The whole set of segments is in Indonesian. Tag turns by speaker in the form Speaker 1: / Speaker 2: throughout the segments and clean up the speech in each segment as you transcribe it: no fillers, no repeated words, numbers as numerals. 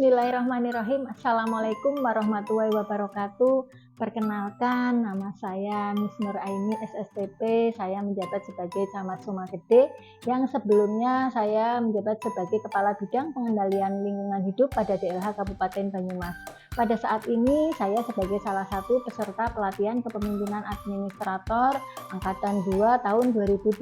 Speaker 1: Bismillahirrahmanirrahim. Assalamualaikum warahmatullahi wabarakatuh. Perkenalkan, nama saya Miss Nur Aini SSTP. Saya menjabat sebagai Camat Sumagede, yang sebelumnya saya menjabat sebagai Kepala Bidang Pengendalian Lingkungan Hidup pada DLH Kabupaten Banyumas. Pada saat ini saya sebagai salah satu peserta pelatihan kepemimpinan administrator Angkatan 2 tahun 2025.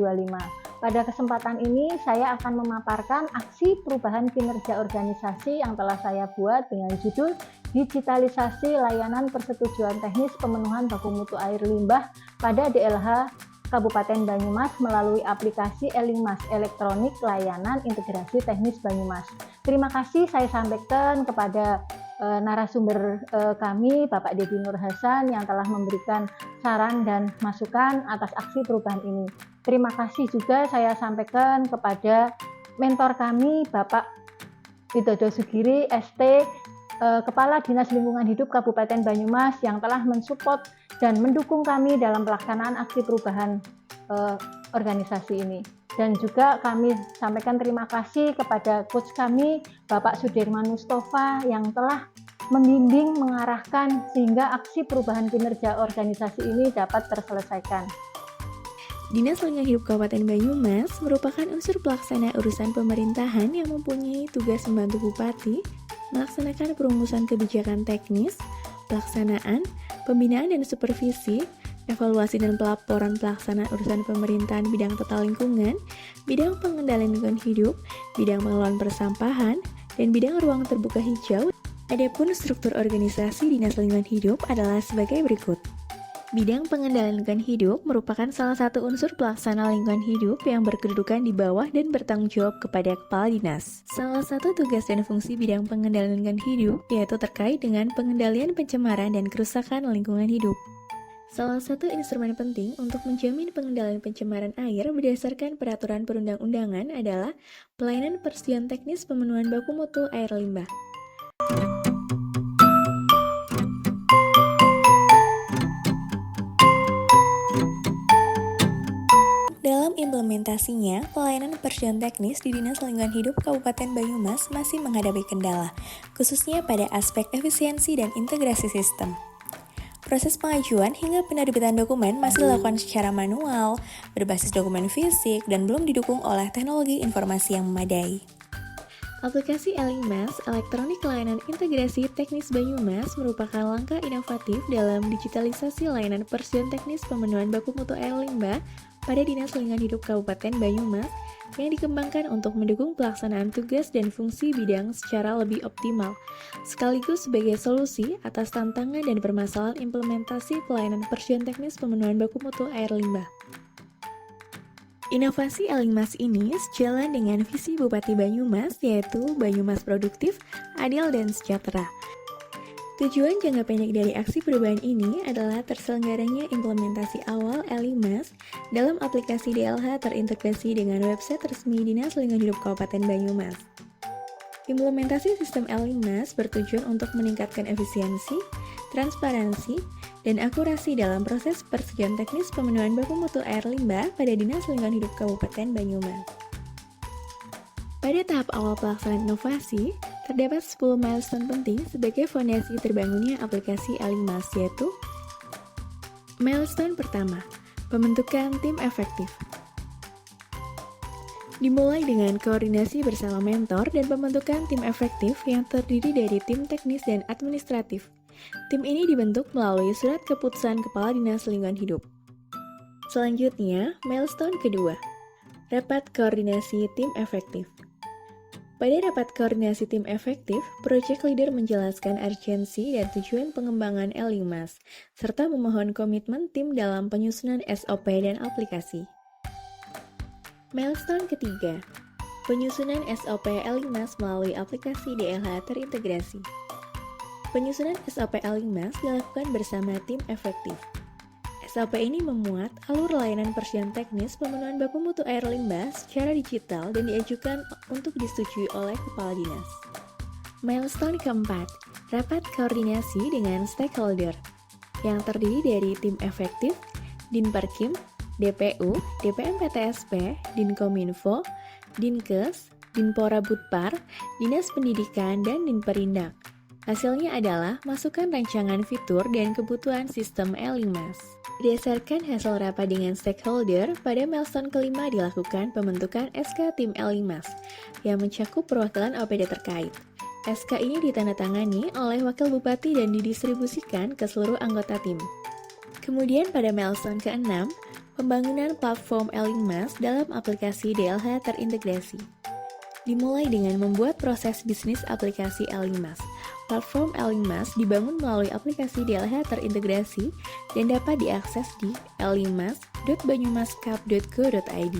Speaker 1: Pada kesempatan ini saya akan memaparkan aksi perubahan kinerja organisasi yang telah saya buat dengan judul Digitalisasi Layanan Persetujuan Teknis Pemenuhan Baku Mutu Air Limbah pada DLH Kabupaten Banyumas melalui aplikasi Elingmas, Elektronik Layanan Integrasi Teknis Banyumas. Terima kasih saya sampaikan kepada narasumber kami, Bapak Dedi Nur Hasan, yang telah memberikan saran dan masukan atas aksi perubahan ini. Terima kasih juga saya sampaikan kepada mentor kami, Bapak Widodo Sugiri, ST, Kepala Dinas Lingkungan Hidup Kabupaten Banyumas, yang telah mensupport dan mendukung kami dalam pelaksanaan aksi perubahan organisasi ini. Dan juga kami sampaikan terima kasih kepada coach kami, Bapak Sudirman Mustafa, yang telah membimbing, mengarahkan sehingga aksi perubahan kinerja organisasi ini dapat terselesaikan.
Speaker 2: Dinas Lingkungan Hidup Kabupaten Banyumas merupakan unsur pelaksana urusan pemerintahan yang mempunyai tugas membantu Bupati melaksanakan perumusan kebijakan teknis, pelaksanaan, pembinaan dan supervisi, evaluasi dan pelaporan pelaksanaan urusan pemerintahan bidang tata lingkungan, bidang pengendalian lingkungan hidup, bidang pengelolaan persampahan, dan bidang ruang terbuka hijau. Adapun struktur organisasi Dinas Lingkungan Hidup adalah sebagai berikut. Bidang pengendalian lingkungan hidup merupakan salah satu unsur pelaksana lingkungan hidup yang berkedudukan di bawah dan bertanggung jawab kepada kepala dinas. Salah satu tugas dan fungsi bidang pengendalian lingkungan hidup yaitu terkait dengan pengendalian pencemaran dan kerusakan lingkungan hidup. Salah satu instrumen penting untuk menjamin pengendalian pencemaran air berdasarkan peraturan perundang-undangan adalah pelayanan persetujuan teknis pemenuhan baku mutu air limbah. Dalam implementasinya, pelayanan persetujuan teknis di Dinas Lingkungan Hidup Kabupaten Banyumas masih menghadapi kendala, khususnya pada aspek efisiensi dan integrasi sistem. Proses pengajuan hingga penerbitan dokumen masih dilakukan secara manual, berbasis dokumen fisik, dan belum didukung oleh teknologi informasi yang memadai. Aplikasi Elingmas, Elektronik Layanan Integrasi Teknis Banyumas, merupakan langkah inovatif dalam digitalisasi layanan persetujuan teknis pemenuhan baku mutu air limbah pada Dinas Lingkungan Hidup Kabupaten Banyumas yang dikembangkan untuk mendukung pelaksanaan tugas dan fungsi bidang secara lebih optimal, sekaligus sebagai solusi atas tantangan dan permasalahan implementasi pelayanan persetujuan teknis pemenuhan baku mutu air limbah. Inovasi Elingmas ini sejalan dengan visi Bupati Banyumas, yaitu Banyumas Produktif, Adil, dan Sejahtera. Tujuan jangka pendek dari aksi perubahan ini adalah terselenggaranya implementasi awal Elingmas dalam aplikasi DLH terintegrasi dengan website resmi Dinas Lingkungan Hidup Kabupaten Banyumas. Implementasi sistem Elingmas bertujuan untuk meningkatkan efisiensi, transparansi, dan akurasi dalam proses persetujuan teknis pemenuhan baku mutu air limbah pada Dinas Lingkungan Hidup Kabupaten Banyumas. Pada tahap awal pelaksanaan inovasi, terdapat 10 milestone penting sebagai fondasi terbangunnya aplikasi Elingmas, yaitu milestone pertama, pembentukan tim efektif. Dimulai dengan koordinasi bersama mentor dan pembentukan tim efektif yang terdiri dari tim teknis dan administratif. Tim ini dibentuk melalui surat keputusan Kepala Dinas Lingkungan Hidup. Selanjutnya, milestone kedua, rapat koordinasi tim efektif. Pada rapat koordinasi tim efektif, project leader menjelaskan urgensi dan tujuan pengembangan Elingmas, serta memohon komitmen tim dalam penyusunan SOP dan aplikasi. Milestone ketiga, penyusunan SOP Elingmas melalui aplikasi DLH terintegrasi. Penyusunan SOP Elingmas dilakukan bersama tim efektif. SOP ini memuat alur layanan persetujuan teknis pemenuhan baku mutu air limbah secara digital dan diajukan untuk disetujui oleh Kepala Dinas. Milestone keempat, rapat koordinasi dengan stakeholder yang terdiri dari tim efektif, Dinperkim, DPU, DPM PTSP, Dinkominfo, Dinkes, Dinpora Budpar, Dinas Pendidikan, dan Dinperindak. Hasilnya adalah masukan rancangan fitur dan kebutuhan sistem Elimas. Berdasarkan hasil rapat dengan stakeholder, pada milestone kelima dilakukan pembentukan SK Tim Elimas yang mencakup perwakilan OPD terkait. SK ini ditandatangani oleh Wakil Bupati dan didistribusikan ke seluruh anggota tim. Kemudian pada milestone ke-6, pembangunan platform Elimas dalam aplikasi DLH terintegrasi. Dimulai dengan membuat proses bisnis aplikasi Elimas. Platform Elimas dibangun melalui aplikasi DLH terintegrasi dan dapat diakses di elimas.banyumaskap.go.id.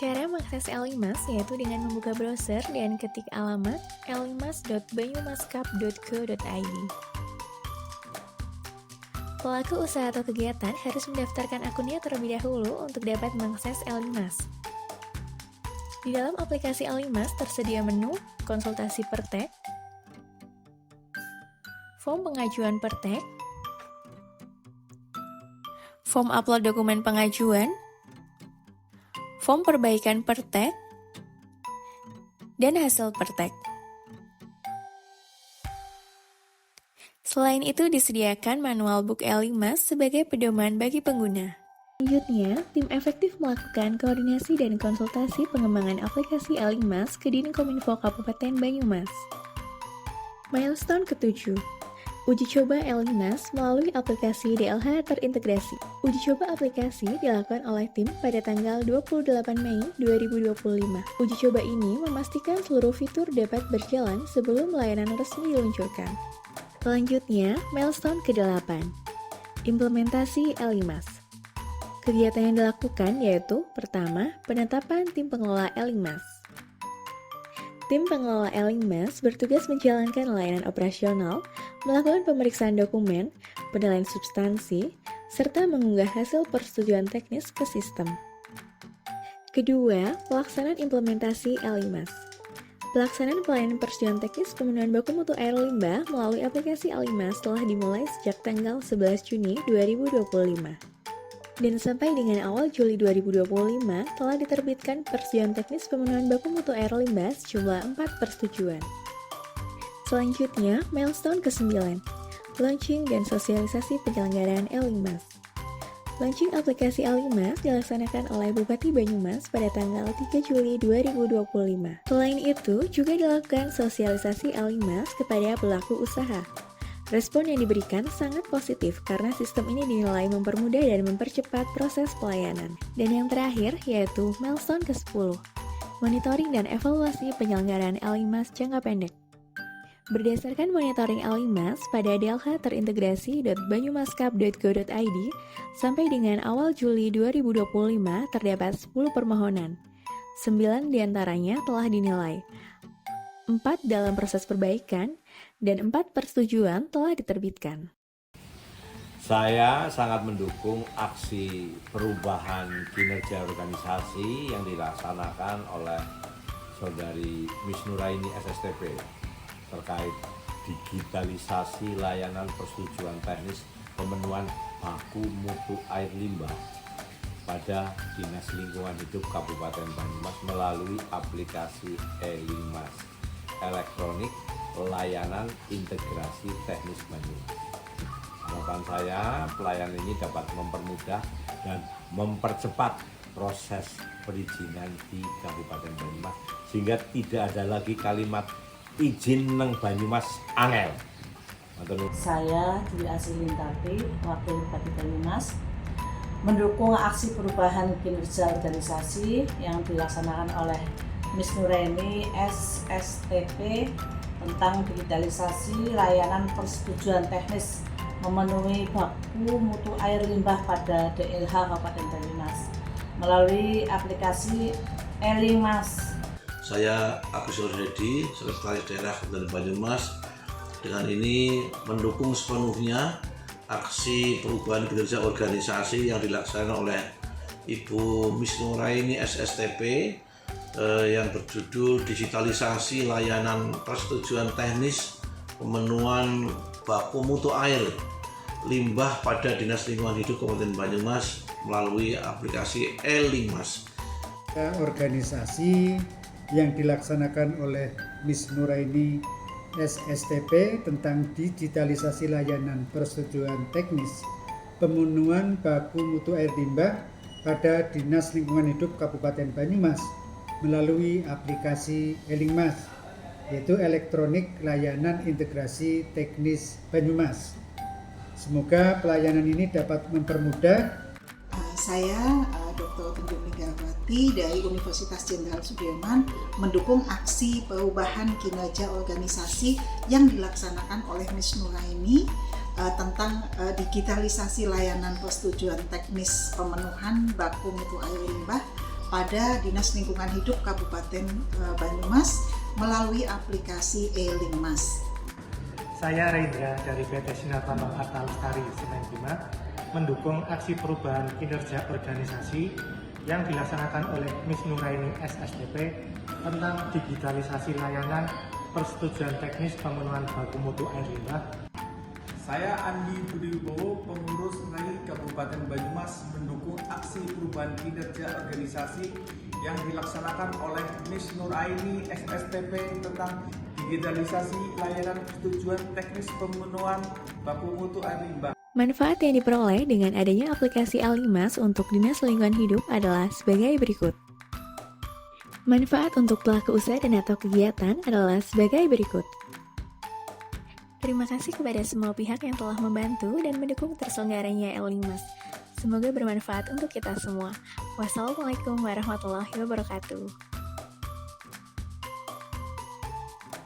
Speaker 2: Cara mengakses Elimas yaitu dengan membuka browser dan ketik alamat elimas.banyumaskap.go.id. Pelaku usaha atau kegiatan harus mendaftarkan akunnya terlebih dahulu untuk dapat mengakses Elimas. Di dalam aplikasi Elimas tersedia menu konsultasi pertek, form pengajuan pertek, form upload dokumen pengajuan, form perbaikan pertek, dan hasil pertek. Selain itu disediakan manual book Elimas sebagai pedoman bagi pengguna. Selanjutnya, tim efektif melakukan koordinasi dan konsultasi pengembangan aplikasi Elimas ke Dinkominfo Kabupaten Banyumas. Milestone ke-7, uji coba Elimas melalui aplikasi DLH terintegrasi. Uji coba aplikasi dilakukan oleh tim pada tanggal 28 Mei 2025. Uji coba ini memastikan seluruh fitur dapat berjalan sebelum layanan resmi diluncurkan. Selanjutnya, milestone ke-8, implementasi Elimas. Kegiatan yang dilakukan yaitu, pertama, penetapan tim pengelola Elimas. Tim pengelola Elimas bertugas menjalankan layanan operasional, melakukan pemeriksaan dokumen, penilaian substansi, serta mengunggah hasil persetujuan teknis ke sistem. Kedua, pelaksanaan implementasi Elimas. Pelaksanaan pelayanan persetujuan teknis pemenuhan baku mutu air limbah melalui aplikasi Elimas telah dimulai sejak tanggal 11 Juni 2025. Dan sampai dengan awal Juli 2025 telah diterbitkan persetujuan teknis pemenuhan baku mutu air limbah sejumlah 4 persetujuan. Selanjutnya, milestone ke-9, launching dan sosialisasi penyelenggaraan Elimas. Launching aplikasi Elimas dilaksanakan oleh Bupati Banyumas pada tanggal 3 Juli 2025. Selain itu, juga dilakukan sosialisasi Elimas kepada pelaku usaha. Respon yang diberikan sangat positif karena sistem ini dinilai mempermudah dan mempercepat proses pelayanan. Dan yang terakhir yaitu milestone ke-10, monitoring dan evaluasi penyelenggaraan Elimas jangka pendek. Berdasarkan monitoring Elimas pada DLH terintegrasi.banyumaskap.go.id sampai dengan awal Juli 2025 terdapat 10 permohonan. 9 diantaranya telah dinilai, 4 dalam proses perbaikan, dan 4 persetujuan telah diterbitkan.
Speaker 3: Saya sangat mendukung aksi perubahan kinerja organisasi yang dilaksanakan oleh Saudari Miss Nuraini SSTP terkait digitalisasi layanan persetujuan teknis pemenuhan baku mutu air limbah pada Dinas Lingkungan Hidup Kabupaten Banyumas melalui aplikasi Elimas elektronik layanan integrasi teknis Banyumas. Harapan saya pelayanan ini dapat mempermudah dan mempercepat proses perizinan di Kabupaten Banyumas sehingga tidak ada lagi kalimat izin neng Banyumas angel.
Speaker 4: Saya Dwi Asilintati, Wakil Bupati Banyumas, mendukung aksi perubahan kinerja organisasi yang dilaksanakan oleh Miss Nuraini SSTP tentang digitalisasi layanan persetujuan teknis memenuhi baku mutu air limbah pada DLH Kabupaten Banyumas melalui aplikasi Elimas.
Speaker 5: Saya Agus Hedi, Sekretaris Daerah Kabupaten Banyumas. Dengan ini mendukung sepenuhnya aksi perubahan kinerja organisasi yang dilaksanakan oleh Ibu Miss Nuraini SSTP yang berjudul digitalisasi layanan persetujuan teknis pemenuhan baku mutu air limbah pada Dinas Lingkungan Hidup Kabupaten Banyumas melalui aplikasi Elimas.
Speaker 6: Organisasi yang dilaksanakan oleh Miss Nuraini SSTP tentang digitalisasi layanan persetujuan teknis pemenuhan baku mutu air limbah pada Dinas Lingkungan Hidup Kabupaten Banyumas melalui aplikasi Elingmas, yaitu Elektronik Layanan Integrasi Teknis Banyumas. Semoga pelayanan ini dapat mempermudah.
Speaker 7: Saya Dr. Tunjung Linggawati dari Universitas Jenderal Sudirman mendukung aksi perubahan kinerja organisasi yang dilaksanakan oleh Miss Nuraini tentang digitalisasi layanan persetujuan teknis pemenuhan baku mutu air limbah pada Dinas Lingkungan Hidup Kabupaten Banyumas melalui aplikasi E-Lingmas.
Speaker 8: Saya Rendra dari PT Sinar Tambang Arta Lestari Semen 5 mendukung aksi perubahan kinerja organisasi yang dilaksanakan oleh Miss Nuraini SSTP tentang digitalisasi layanan persetujuan teknis pemenuhan baku mutu air limbah.
Speaker 9: Saya Andi Budi Wibowo, pengurus NAI Kabupaten Banyumas, mendukung aksi perubahan kinerja organisasi yang dilaksanakan oleh Miss Nuraini SSTP tentang digitalisasi layanan persetujuan teknis pemenuhan baku mutu air limbah.
Speaker 2: Manfaat yang diperoleh dengan adanya aplikasi Elingmas untuk Dinas Lingkungan Hidup adalah sebagai berikut. Manfaat untuk pelaku usaha dan atau kegiatan adalah sebagai berikut. Terima kasih kepada semua pihak yang telah membantu dan mendukung terselenggaranya Elingmas. Semoga bermanfaat untuk kita semua. Wassalamualaikum warahmatullahi wabarakatuh.